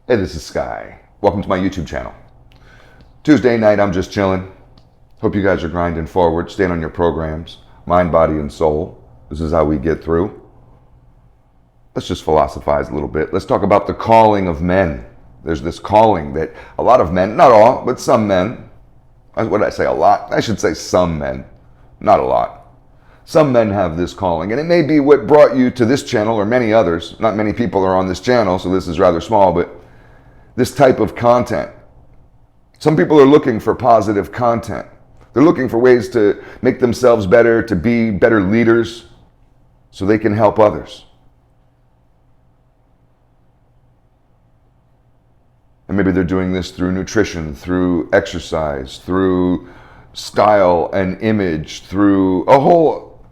Hey, this is Sky. Welcome to my YouTube channel. Tuesday night, I'm just chilling. Hope you guys are grinding forward, staying on your programs, mind, body, and soul. This is how we get through. Let's just philosophize a little bit. Let's talk about the calling of men. There's this calling that a lot of men, not all, but some men, what did I say, a lot? I should say some men, not a lot. Some men have this calling, and it may be what brought you to this channel or many others. Not many people are on this channel, so this is rather small, but this type of content. Some people are looking for positive content. They're looking for ways to make themselves better, to be better leaders, so they can help others. And maybe they're doing this through nutrition, through exercise, through style and image, through a whole,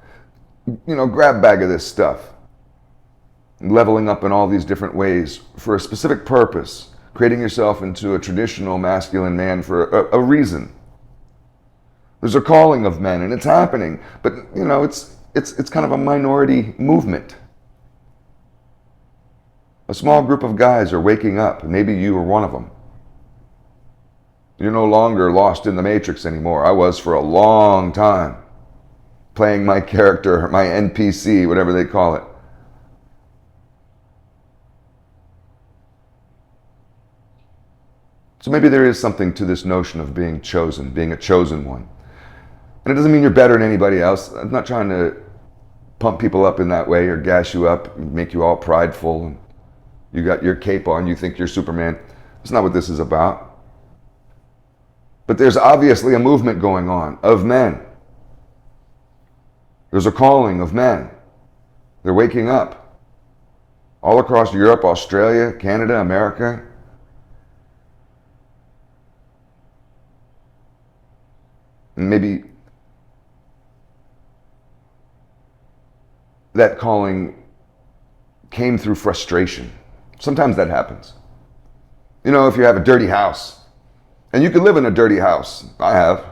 grab bag of this stuff. Leveling up in all these different ways for a specific purpose. Creating yourself into a traditional masculine man for a reason. There's a calling of men, and it's happening, but it's kind of a minority movement. A small group of guys are waking up. Maybe you are one of them. You're no longer lost in the matrix anymore. I was for a long time, playing my character, my NPC, whatever they call it. So maybe there is something to this notion of being chosen, being a chosen one. And it doesn't mean you're better than anybody else. I'm not trying to pump people up in that way or gas you up and make you all prideful. And you got your cape on, you think you're Superman. That's not what this is about. But there's obviously a movement going on of men. There's a calling of men. They're waking up. All across Europe, Australia, Canada, America. And maybe that calling came through frustration. Sometimes that happens. If you have a dirty house, and you can live in a dirty house, I have,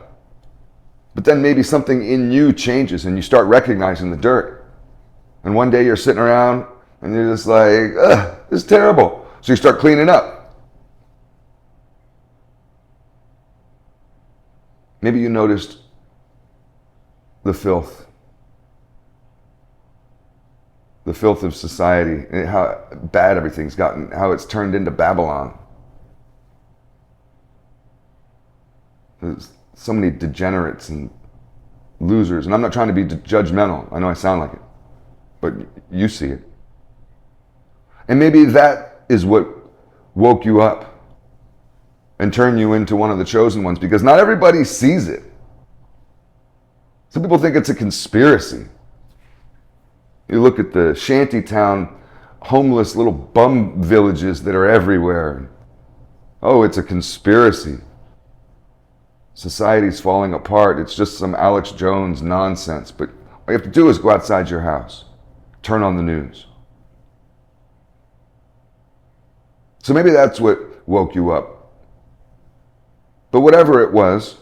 but then maybe something in you changes and you start recognizing the dirt. And one day you're sitting around and you're just like, ugh, this is terrible. So you start cleaning up. Maybe you noticed the filth of society, and how bad everything's gotten, how it's turned into Babylon. There's so many degenerates and losers, and I'm not trying to be judgmental. I know I sound like it, but you see it. And maybe that is what woke you up and turn you into one of the chosen ones, because not everybody sees it. Some people think it's a conspiracy. You look at the shantytown, homeless little bum villages that are everywhere. Oh, it's a conspiracy. Society's falling apart. It's just some Alex Jones nonsense. But all you have to do is go outside your house. Turn on the news. So maybe that's what woke you up. But whatever it was,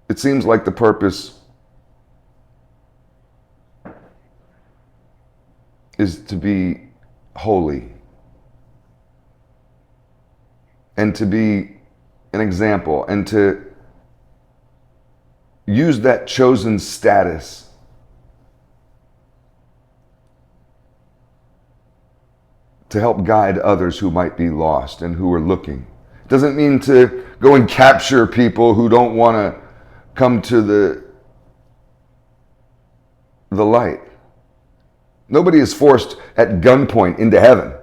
it seems like the purpose is to be holy and to be an example and to use that chosen status to help guide others who might be lost and who are looking. It doesn't mean to go and capture people who don't want to come to the light. Nobody is forced at gunpoint into heaven.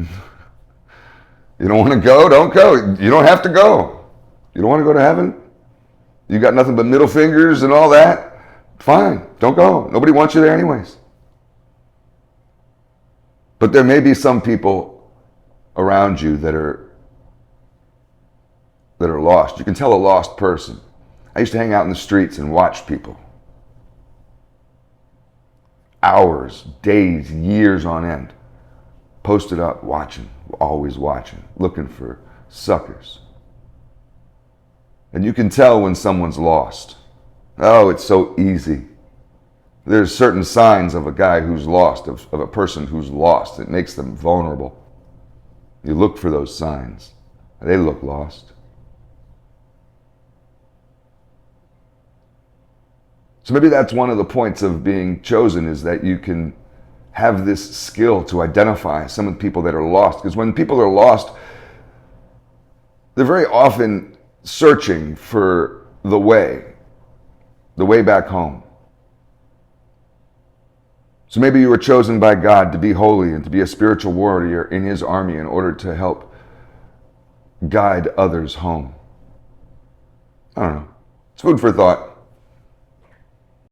You don't want to go? Don't go. You don't have to go. You don't want to go to heaven? You got nothing but middle fingers and all that? Fine, don't go. Nobody wants you there anyways. But there may be some people around you that are lost. You can tell a lost person. I used to hang out in the streets and watch people. Hours, days, years on end. Posted up, watching, always watching, looking for suckers. And you can tell when someone's lost. Oh, it's so easy. There's certain signs of a guy who's lost, of a person who's lost. It makes them vulnerable. You look for those signs. They look lost. So maybe that's one of the points of being chosen, is that you can have this skill to identify some of the people that are lost. Because when people are lost, they're very often searching for the way back home. So maybe you were chosen by God to be holy and to be a spiritual warrior in His army in order to help guide others home. I don't know. It's food for thought.